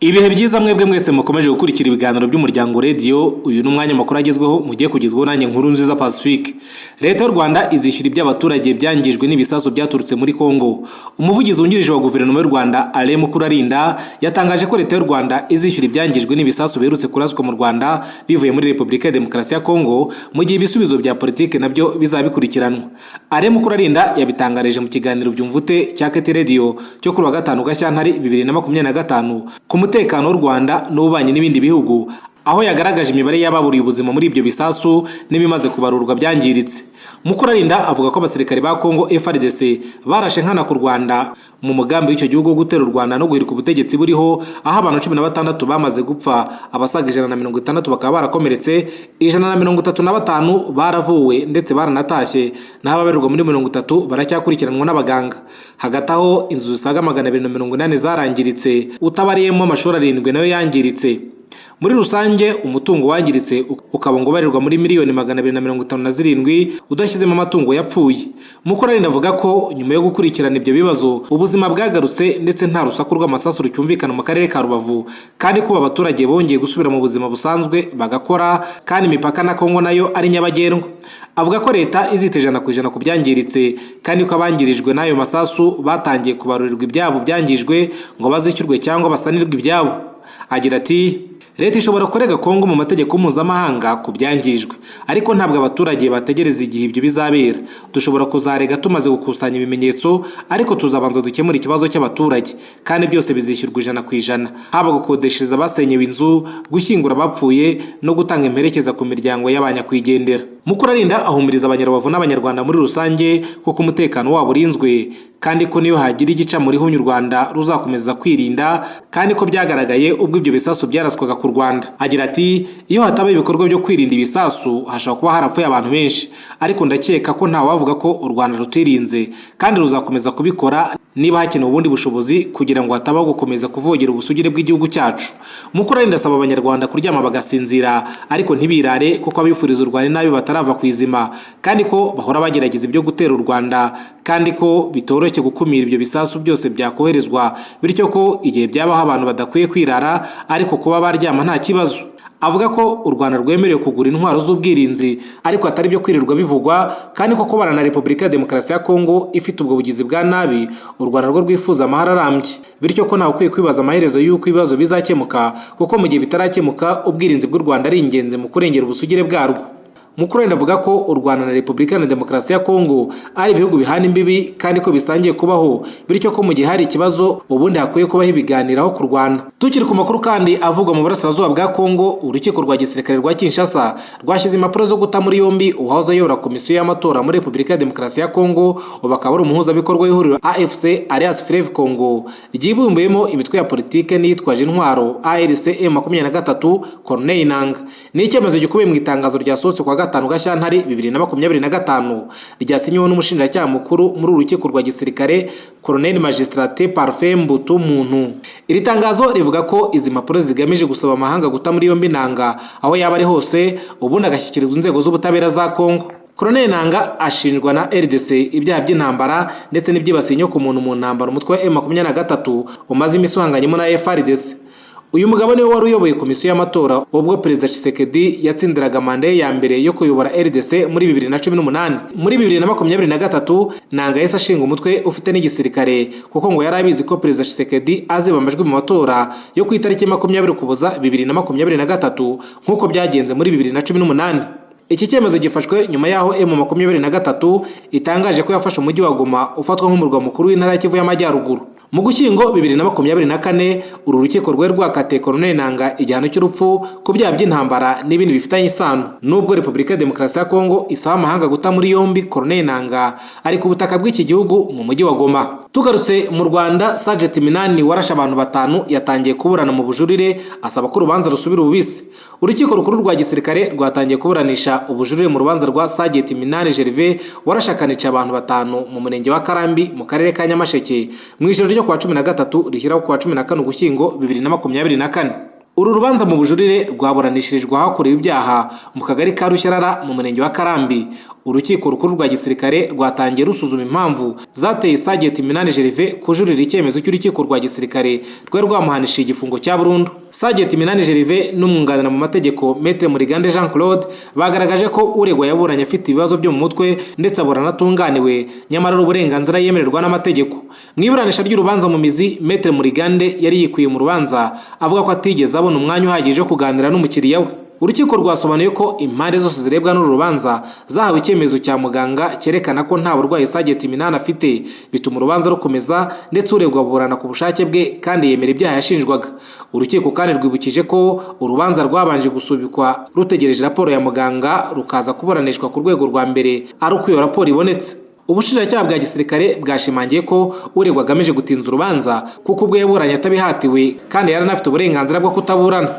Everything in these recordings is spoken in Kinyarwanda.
Ibihe byiza mwebwe mwese mukomeje gukurikira ibiganiro by'umuryango Radio. Uyu ni umwanya makuru agezweho mugiye kugezweho nanjye Nkuru Nziza Pacifique. Leta y'u Rwanda izishyura iby'abaturage byangijwe n'ibisasu byaturutse muri Kongo. Umuvugizi wungirije wa guverinoma y'u Rwanda Alain Mukurarinda yatangaje ko Leta y'u Rwanda izishyura ibyangijwe n'ibisasu biherutse kuraswa mu Rwanda bivuye muri Repubulika ya Demokarasi ya Kongo mu gihe ibisubizo bya politike nabyo bizabikurikiranwa. Alain Mukurarinda yabitangarije mu kiganiro byumvute cya Kete Radio cyo kuri wa gatanu Gashyantare 2025 ku mutekano w'u Rwanda n'ubanye n'ibindi bihugu, aho yagaragaje imibare y'ababuriye ubuzima muri ibyo bisasu n'ibimaze kubarurwa byangiritse. Mukurarinda avuga ko abasirikare ba Kongo FARDC barashe nkana ku Rwanda mu mugambi w'icyo gihugu wo gutera u Rwanda no guhirika ubutegetsi buriho, aho abantu 16 bamaze gupfa, abasaga 160 bakaba barakomeretse, 135 baravuwe ndetse baranatashye, naho ababerwa muri 30 baracyakurikiranwa n'abaganga. Hagati aho inzu zisaga 280 zarangiritse, utabariyemo amashuri 7 nayo yangiritse. Muri rusange umutungo wangiritse ukaba ngo barirwa muri miliyoni 257 udashyizemo amatungo yapfuye. Mukurarinda avuga ko nyuma yo gukurikirana ibyo bibazo ubuzima bwagarutse ndetse nta rusaku rw'amasasu rucyumvikana mu karere ka Rubavu, kandi kuba abaturage bongeye gusubira mu buzima busanzwe bagakora, kandi imipaka na Kongo nayo ari nyabagendwa. Avuga ko leta izite 100% ku byangiritse, kandi ko abangirijwe n'ayo masasu batangiye kubarurirwa ibyabo byangijwe ngo bazishyurwe cyangwa basanirwe ibyabo. Agira ati Leta ishobora kurega Kongo mu mategeko mpuzamahanga ku byangirijwe, ariko ntabwo abaturage bategereza igihe ibyo bizabera. Dushobora kuzarega tumaze gukusanya ibimenyetso, ariko tuzabanza dukemura ikibazo cy'abaturage, kandi byose bizishyurwa 100%, haba gukodeshereza abasenyewe inzu, gushyingura abapfuye no gutanga imperekeza ku miryango y'abanyakwigendera. Mukurarinda ahumiriza Abanyarwanda n'Abanyarwanda muri rusange kuko umutekano wabo urinzwe, kandi ko niyo hagira igica muri hunyu Rwanda ruzakomeza kwirinda, kandi ko byagaragaye ubwo ibyo bisasu byaraswaga ku Rwanda. Agira ati iyo hataba ibikorwa byo kwirinda ibisasu hashobora kuba harapfuye abantu benshi, ariko ndakeka ko nta wavuga ko u Rwanda rutirinze, kandi ruzakomeza kubikora niba hakenewe ubundi bushobozi kugira ngo hataba gukomeza kuvogera ubusugire bw'igihugu cyacu. Mukurarinda asaba Abanyarwanda kuryama bagasinzira, ariko ntibirare kuko abifuriza u Rwanda nabi batarava kwizima, kandi ko bahora bagerageza ibyo gutera u Rwanda, kandi ko bitoroshye gukumira ibyo bisasu byose byakoherezwa, bityo ko igihe byabaho abantu badakwiye kwirara, ariko kuba baryama nta kibazo. Avuga ko u Rwanda rwemerewe kugura intwaro z'ubwirinzi, ariko atari byo kwirirwa bivugwa, kandi ko kubana na Repubulika ya Demokarasi ya Kongo ifite ubwo bugizi bwa nabi, u Rwanda rwo rwifuza amahoro arambye, bityo ko ntawe ukwiye kwibaza amaherezo y'uko ibibazo bizakemuka, kuko mu gihe bitarakemuka ubwirinzi bw'u Rwanda ari ingenzi mu kurengera ubusugire bwarwo. Mukurarinda avuga ko u Rwanda na Repubulika ya Demokarasi ya Kongo ari ibihugu bihana imbibi, kandi ko bisangiye kubaho, bityo ko mu gihe hari ikibazo ubundi hakwiye kubaho ibiganiraho ku Rwanda. Tukiri ku makuru kandi avugwa mu burasirazuba bwa Kongo, urukiko rwa gisirikare rwa Kinshasa rwashyize impapuro zo guta muri yombi uwahoze ayobora komisiyo y'amatora muri Repubulika ya Demokarasi ya Kongo, bakaba ari umuhuzabikorwa w'ihuriro AFC Alliance Fleuve Congo ryibumbiyemo imitwe ya politike n'iyitwaje intwaro ALC M23 Corneille Nangaa. Ni icyemezo gikubiye mu itangazo ryasohotse kwa gatanu Gashyantare 2025 ryasinyweho n'umushinjacyaha mukuru muri urukiko rwa gisirikare Colonel Magistrate Parfait Mbutu Muntu. Iri tangazo rivuga ko izi mpapuro zigamije gusaba amahanga guta muri yombi Nangaa aho yaba ari hose, ubundi agashyikirizwa inzego z'ubutabera za Kongo. Colonel Nangaa ashinjwa na RDC ibyaha by'intambara ndetse n'ibyibasiye inyoko muntu mu ntambara umutwe wa M23 umaze imiswanganyemo na FARDC. Uyu mugabo niwe wari uyoboye komisiyo y'amatora ubwo Perezida Tshisekedi yatsindiraga manda ya mbere yo kuyobora RDC muri 2018. Muri 2023 Nangaa yahise ashinga umutwe ufite n'igisirikare, kuko ngo yari abizi ko Perezida Tshisekedi aziba amajwi mu matora yo ku itariki 20 Ukuboza 2023 nk'uko byagenze muri 2018. Iki cyemezo gifashwe nyuma yaho M23 itangaje ko yafashe umujyi wa Goma ufatwa nk'umurwa mukuru w'intara ya Kivu y'Amajyaruguru. Mu Gushyingo 2024 uru rukiko rwari rwakatiye Colonel Nangaa igihano cy'urupfu ku byaha by'intambara n'ibindi bifitanye isano. Nubwo Repubulika ya Demokarasi ya Kongo isaba amahanga guta muri yombi Colonel Nangaa ari ku butaka bw'iki gihugu mu mujyi wa Goma. Tugarutse mu Rwanda, Sergeant Minani warashe abantu 5 yatangiye kuburana mu bujurire asaba ko urubanza rusubira ububisi. Urukiko rukuru rwa gisirikare rwatangiye kuburanisha ubujurire mu rubanza rwa Sergeant Minani Gervais warashakanica abantu 5 mu murenge wa Karambi mu karere ka Nyamasheke mu ijoro ryo kwa 13 rishyiraho kwa 14 Ugushyingo 2024. Uru rubanza mu bujurire rwaburanishirijwe ahakorewe ibyaha mu kagari ka Rushyarara mu murenge wa Karambi. urukiko rukuru rwa gisirikare rwatangiye rusuzuma impamvu zateye Sergeant Minani Gervais kujurira icyemezo cy'urukiko rwa gisirikare rwari rwamuhanishije igifungo cya burundu. Sergeant Minani Gervais n'umwunganira mu mategeko Maître Murigande Jean Claude bagaragaje ko uregwa yaburanye afite ibibazo byo mu mutwe ndetse aburana atunganiwe, nyamara uburenganzira yemererwa n'amategeko. Mu iburanisha ry'urubanza mu mizi, Maître Murigande yari yikuye mu rubanza avuga ko atigeze abona umwanya uhagije wo kuganira n'umukiriya we. Urukiko rwasobanuye ko impande zose zirebwa n'uru rubanza zahawe icyemezo cya muganga cyerekana ko nta burwayi Sergeant Minani afite, bituma urubanza rukomeza ndetse uregwa aburana ku bushake bwe kandi yemera ibyaha yashinjwaga. Urukiko kandi rwibukije ko urubanza rwabanje gusubikwa rutegereje raporo ya muganga rukaza kuburanishwa ku rwego rwa mbere ari uko iyo raporo ibonetse. Ubushinjacyaha bwa gisirikare bwashimangiye ko uregwa agamije gutinza urubanza kuko ubwo yaburanye atabihatiwe kandi yaranafite uburenganzira bwo kutaburana.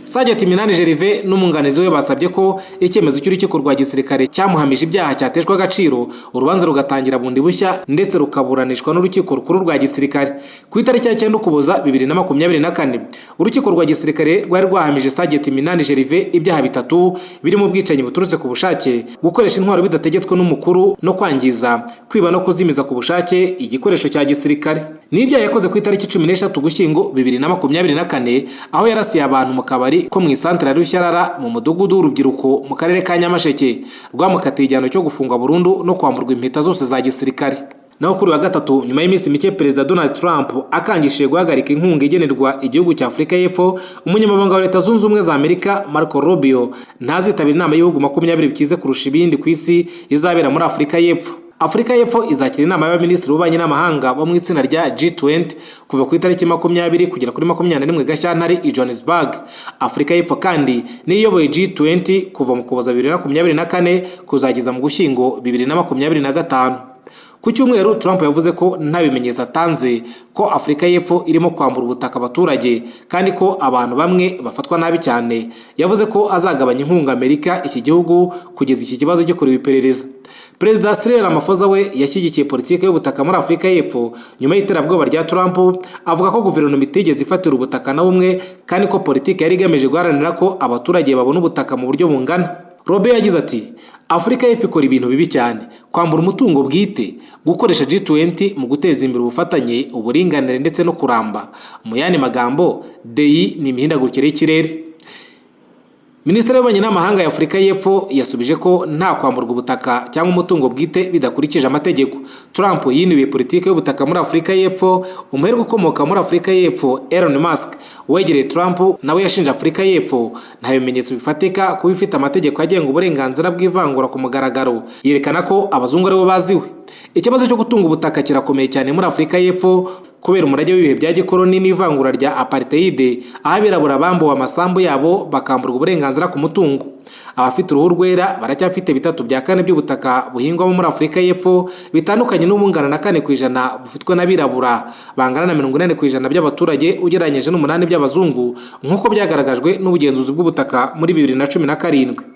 Sergeant Minani Gervais n'umwunganizi we basabye ko icyemezo cy'urukiko rwa gisirikare cyamuhamije ibyaha cyateshwa agaciro, urubanza rugatangira bundi bushya ndetse rukaburanishwa n'urukiko rukuru rwa gisirikare. Ku itariki ya 9 Ukuboza 2024 urukiko rwa gisirikare rwari rwahamije Sergeant Minani Gervais ibyaha bitatu birimo ubwicanyi buturutse ku bushake, gukoresha intwaro bidategetswe n'umukuru no kwangiza, kwiba no kuzimiza ku bushake igikoresho cya gisirikare. Ni ibyaha yakoze ku itariki 13 Ugushyingo 2024 aho yarasiye abantu mu kabari ko mu isantere Rushyarara mu mudugudu w'urubyiruko mu karere ka Nyamasheke, rwamukatiye igihano cyo gufungwa burundu no kwamburwa impeta zose za gisirikare. Naho kuri wa gatatu, nyuma y'iminsi mike Perezida Donald Trump akangishije guhagarika inkunga igenerwa igihugu cya Afurika y'Epfo, umunyamabanga wa Leta Zunze Ubumwe za Amerika Marco Rubio ntazitabira inama y'ibihugu 20 bikize kurusha ibindi ku isi izabera muri Afurika y'Epfo. Afurika y'Epfo izakira inama y'abaminisitiri b'ububanyi n'amahanga bo mu itsinda rya G20 kuva ku itariki 20 kugera kuri 21 Gashyantare i Johannesburg. Afurika y'Epfo kandi niyo iyoboye G20 kuva mu Ukuboza 2024 kuzageza mu Gushyingo 2025. Ku cyumweru Trump yavuze ko nta bimenyetso atanze ko Afurika y'Epfo irimo kwambura ubutaka abaturage kandi ko abantu bamwe bafatwa nabi cyane. Yavuze ko azagabanya inkunga Amerika iki gihugu kugeza iki kibazo gikorewe iperereza. Perezida Cyril Ramaphosa we yashyigikiye politiki y'ubutaka muri Afurika y'Epfo nyuma y'iterabwoba rya Trump, avuga ko guverinoma itigeze ifatira ubutaka na bumwe kandi ko politiki yari igamije guharanira ko abaturage babona ubutaka mu buryo bungana. Robert yagize ati Afurika y'Epfo ikora ibintu bibi cyane, kwambura umutungo bwite, gukoresha G20 mu guteza imbere ubufatanye, uburinganire ndetse no kuramba. Mu yandi magambo, DEI ni imihindagurikire y'ikirere. Minisitiri w'ububanyi n'amahanga ya Afurika y'Epfo yasubije ko nta kwamburwa ubutaka cyangwa umutungo bwite bidakurikije amategeko. Trump yinubiye politiki y'ubutaka muri Afurika y'Epfo. Umuherwe ukomoka muri Afurika y'Epfo Elon Musk wegereye Trump nawe yashinje Afurika y'Epfo nta bimenyetso bifatika kuba ifite amategeko agenga uburenganzira bw'ivangura ku mugaragaro, yerekana ko abazungu aribo baziwe. Ikibazo cyo gutunga ubutaka kirakomeye cyane muri Afurika y'Epfo kubera umurage w'ibihe bya gikoloni n'ivangura rya apartheid, aho abirabura bambuwe amasambu yabo bakamburwa uburenganzira ku mutungo. Abafite uruhu rwera baracyafite 3/4 by'ubutaka buhingwamo muri Afurika y'Epfo, bitandukanye n'ubungana na 4% bufitwe n'abirabura, bangana na 80% by'abaturage ugereranyije n'8 by'abazungu nk'uko byagaragajwe n'ubugenzuzi bw'ubutaka muri 2017.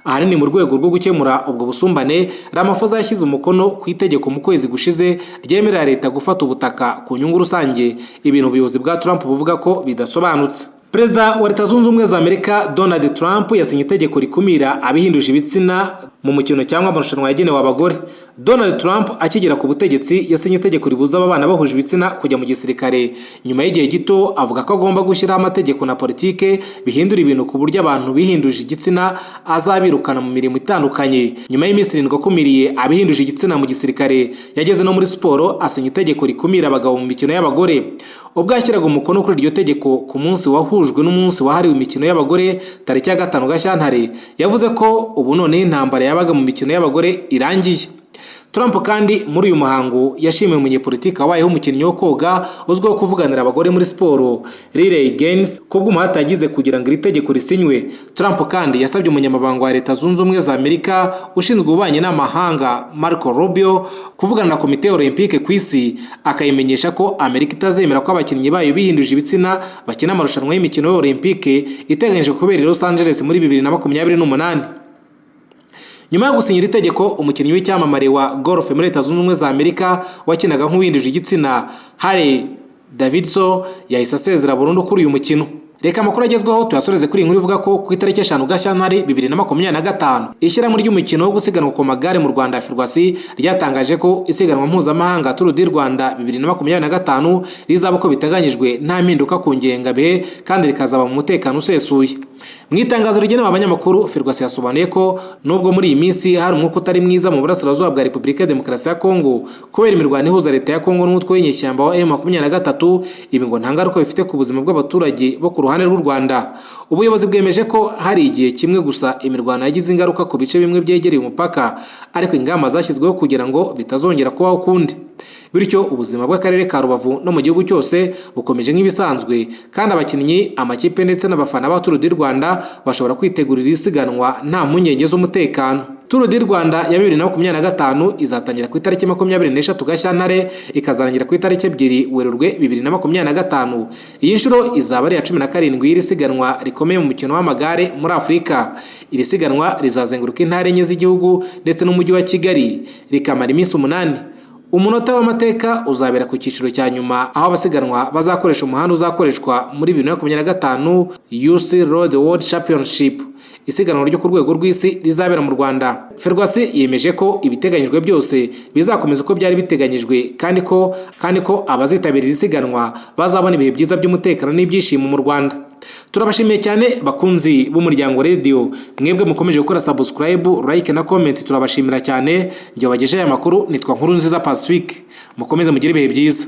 Ahanini mu rwego rwo gukemura ubwo busumbane, Ramaphosa yashyize umukono ku itegeko mu kwezi gushize ryemerera leta gufata ubutaka ku nyungu rusange, ibintu ubuyobozi bwa Trump buvuga ko bidasobanutse. Perezida wa Leta Zunze Ubumwe za Amerika Donald Trump yasinye itegeko rikumira abihinduje ibitsina mu mukino cyangwa amarushanwa yagenewe abagore. Donald Trump akigera ku butegetsi yasinye itegeko ribuza abana bahuje ibitsina kujya mu gisirikare. Nyuma y'igihe gito avuga ko agomba gushyiraho amategeko na politike bihindura ibintu ku buryo abantu bihinduje igitsina azabirukana mu mirimo itandukanye. Nyuma y'iminsi 7 akumiriye abihinduje igitsina mu gisirikare, yageze no muri siporo asinya itegeko rikumira abagabo mu mikino y'abagore. Ubwo yashyiraga umukono kuri iryo tegeko ku munsi wahujwe n'umunsi wahariwe imikino y'abagore tariki ya 5 Gashyantare, yavuze ko ubu none intambara yabaga mu mikino y'abagore irangiye. Trump kandi muri uyu muhango yashimiye umunyepolitiki wabayeho umukinnyi wo koga uzwiho kuvuganira abagore muri siporo Riley Gaines kubwo umuhate yagize kugira ngo iri tegeko risinywe. Trump kandi yasabye umunyamabanga wa Leta Zunze Ubumwe za Amerika ushinzwe ububanyi n'amahanga Marco Rubio kuvugana na komite olympique ku isi, akayimenyesha ko Amerika itazemera ko abakinnyi bayo bihinduje ibitsina bakina amarushanwa y'imikino olympique iteganyije kubera i Los Angeles muri 2028. Nyuma yo gusinyira itegeko, umukinnyi w'icyamamare wa golf muri Leta Zunze Ubumwe za Amerika wakinaga nk'uwinduje igitsina Harley Davidson yahise asezera burundu kuri uyu mukino. Reka amakuru agezweho tuyasoreze kuri inkuru ivuga ko ku itariki 5 Gashyantare 2025 ishyirahamwe ry'umukino wo gusiganwa ku magare mu Rwanda Ferwacy ryatangaje ko isiganwa mpuzamahanga Tour du Rwanda 2025 rizaba ko biteganyijwe nta mpinduka ku ngengabihe kandi rikazaba mu mutekano usesuye. Mu itangazo rigenewe abanyamakuru, Ferwacy yasobanuye ko nubwo muri iyi minsi hari umwuka utari mwiza mu burasirazuba bwa Repubulika ya Demokarasi ya Kongo kubera imirwano ihuza leta ya Kongo n'umutwe w'inyeshyamba wa M23, ibi ngo nta ngaruka bifite ku buzima bw'abaturage bo ku ruhande rw'u Rwanda. Ubuyobozi bwemeje ko hari igihe kimwe gusa imirwano yagize ingaruka ku bice bimwe byegereye umupaka, ariko ingamba zashyizweho kugira ngo bitazongera kubaho ukundi. Bityo ubuzima bw'akarere ka Rubavu no mu gihugu cyose bukomeje nk'ibisanzwe, kandi abakinnyi, amakipe ndetse n'abafana ba Tour du Rwanda bashobora kwitegurira isiganwa nta mpungenge z'umutekano. Tour du Rwanda ya 2025 izatangira ku itariki 23 Gashyantare ikazarangira ku itariki 2 Werurwe 2025. Iyi nshuro izaba ari ya 17 y'iri siganwa rikomeye mu mukino w'amagare muri Afurika. Iri siganwa rizazenguruka intara enye z'igihugu ndetse n'umujyi wa Kigali, rikamara iminsi 8. Umunota w'amateka uzabera ku cyiciro cya nyuma aho abasiganwa bazakoresha umuhanda uzakoreshwa muri 2025 UC Road World Championship, isiganwa ryo ku rwego rw'isi rizabera mu Rwanda. Ferwacy yemeje ko ibiteganyijwe byose bizakomeza uko byari biteganyijwe kandi ko abazitabira isiganwa bazabona ibihe byiza by'umutekano n'ibyishimo mu Rwanda. Turabashimiye cyane bakunzi b'umuryango Radio, mwebwe mukomeje gukora subscribe, like na comment, turabashimira cyane. Njye wagejeje aya makuru nitwa Nkurunziza Pacifique, mukomeze mugire ibihe byiza.